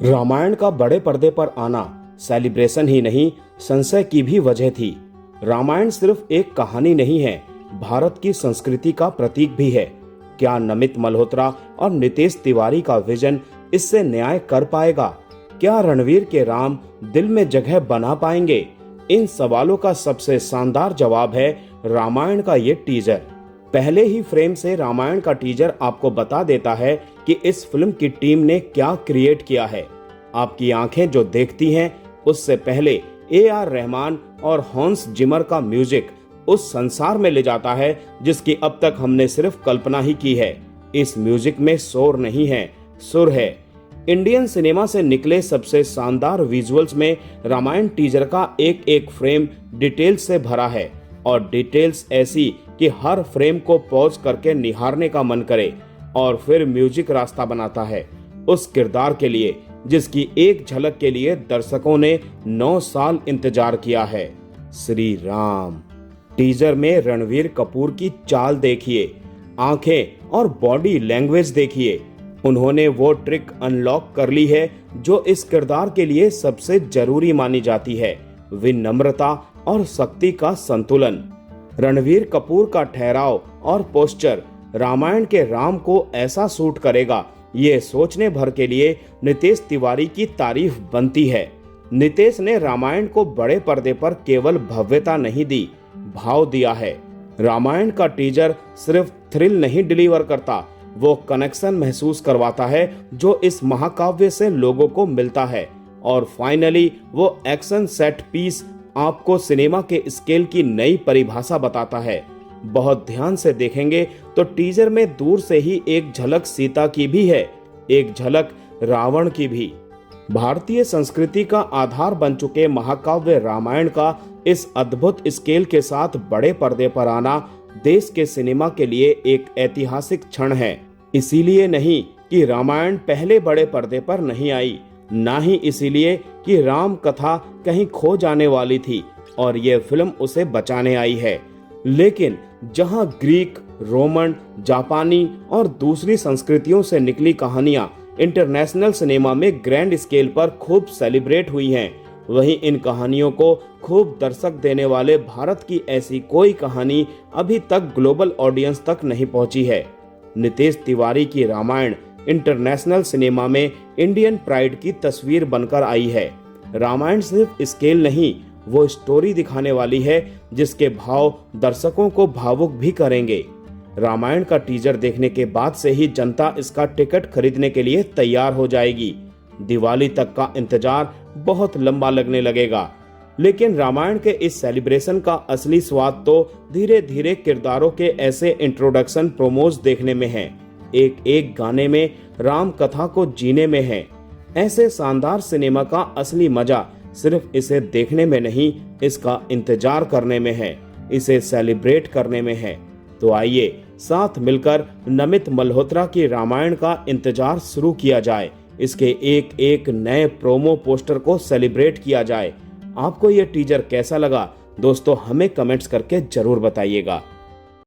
रामायण का बड़े पर्दे पर आना सेलिब्रेशन ही नहीं, संशय की भी वजह थी। रामायण सिर्फ एक कहानी नहीं है, भारत की संस्कृति का प्रतीक भी है। क्या नमित मल्होत्रा और नितेश तिवारी का विजन इससे न्याय कर पाएगा? क्या रणवीर के राम दिल में जगह बना पाएंगे? इन सवालों का सबसे शानदार जवाब है रामायण का ये टीजर। पहले ही फ्रेम से रामायण का टीजर आपको बता देता है कि इस फिल्म की टीम ने क्या क्रिएट किया है। आपकी आंखें जो देखती हैं, उससे पहले AR रहमान और हॉन्स जिमर का म्यूजिक उस संसार में ले जाता है जिसकी अब तक हमने सिर्फ कल्पना ही की है। इस म्यूजिक में शोर नहीं है, सुर है। इंडियन सिनेमा से निकले सबसे शानदार विजुअल्स में रामायण टीजर का एक एक फ्रेम डिटेल्स से भरा है, और डिटेल्स ऐसी कि हर फ्रेम को पॉज करके निहारने का मन करे। और फिर म्यूजिक रास्ता बनाता है उस किरदार के लिए जिसकी एक झलक के लिए दर्शकों ने 9 साल इंतजार किया है, श्री राम। टीजर में रणवीर कपूर की चाल देखिए, आंखें और बॉडी लैंग्वेज देखिए। उन्होंने वो ट्रिक अनलॉक कर ली है जो इस किरदार के लिए सबसे जरूरी मानी जाती है, विनम्रता और शक्ति का संतुलन। रणवीर कपूर का ठहराव और पोस्चर रामायण के राम को ऐसा सूट करेगा, ये सोचने भर के लिए नितेश तिवारी की तारीफ बनती है। नितेश ने रामायण को बड़े पर्दे पर केवल भव्यता नहीं दी, भाव दिया है। रामायण का टीजर सिर्फ थ्रिल नहीं डिलीवर करता, वो कनेक्शन महसूस करवाता है जो इस महाकाव्य से लोगों को मिलता है। और फाइनली वो एक्शन सेट पीस आपको सिनेमा के स्केल की नई परिभाषा बताता है। बहुत ध्यान से देखेंगे तो टीजर में दूर से ही एक झलक सीता की भी है, एक झलक रावण की भी। भारतीय संस्कृति का आधार बन चुके महाकाव्य रामायण का इस अद्भुत स्केल के साथ बड़े पर्दे पर आना देश के सिनेमा के लिए एक ऐतिहासिक क्षण है। इसीलिए नहीं कि रामायण पहले बड़े पर्दे पर नहीं आई, ना ही इसीलिए कि राम कथा कहीं खो जाने वाली थी और यह फिल्म उसे बचाने आई है, लेकिन जहां ग्रीक, रोमन, जापानी और दूसरी संस्कृतियों से निकली कहानियां इंटरनेशनल सिनेमा में ग्रैंड स्केल पर खूब सेलिब्रेट हुई हैं, वहीं इन कहानियों को खूब दर्शक देने वाले भारत की ऐसी कोई कहानी अभी तक ग्लोबल ऑडियंस तक नहीं पहुंची है। नितेश तिवारी की रामायण इंटरनेशनल सिनेमा में इंडियन प्राइड की तस्वीर बनकर आई है। रामायण सिर्फ स्केल नहीं, वो स्टोरी दिखाने वाली है जिसके भाव दर्शकों को भावुक भी करेंगे। रामायण का टीजर देखने के बाद से ही जनता इसका टिकट खरीदने के लिए तैयार हो जाएगी। दिवाली तक का इंतजार बहुत लंबा लगने लगेगा, लेकिन रामायण के इस सेलिब्रेशन का असली स्वाद तो धीरे धीरे किरदारों के ऐसे इंट्रोडक्शन प्रोमोज देखने में है, एक एक गाने में राम कथा को जीने में है। ऐसे शानदार सिनेमा का असली मजा सिर्फ इसे देखने में नहीं, इसका इंतजार करने में है, इसे सेलिब्रेट करने में है। तो आइए साथ मिलकर नमित मल्होत्रा की रामायण का इंतजार शुरू किया जाए, इसके एक एक नए प्रोमो पोस्टर को सेलिब्रेट किया जाए। आपको यह टीजर कैसा लगा दोस्तों, हमें कमेंट्स करके जरूर बताइएगा।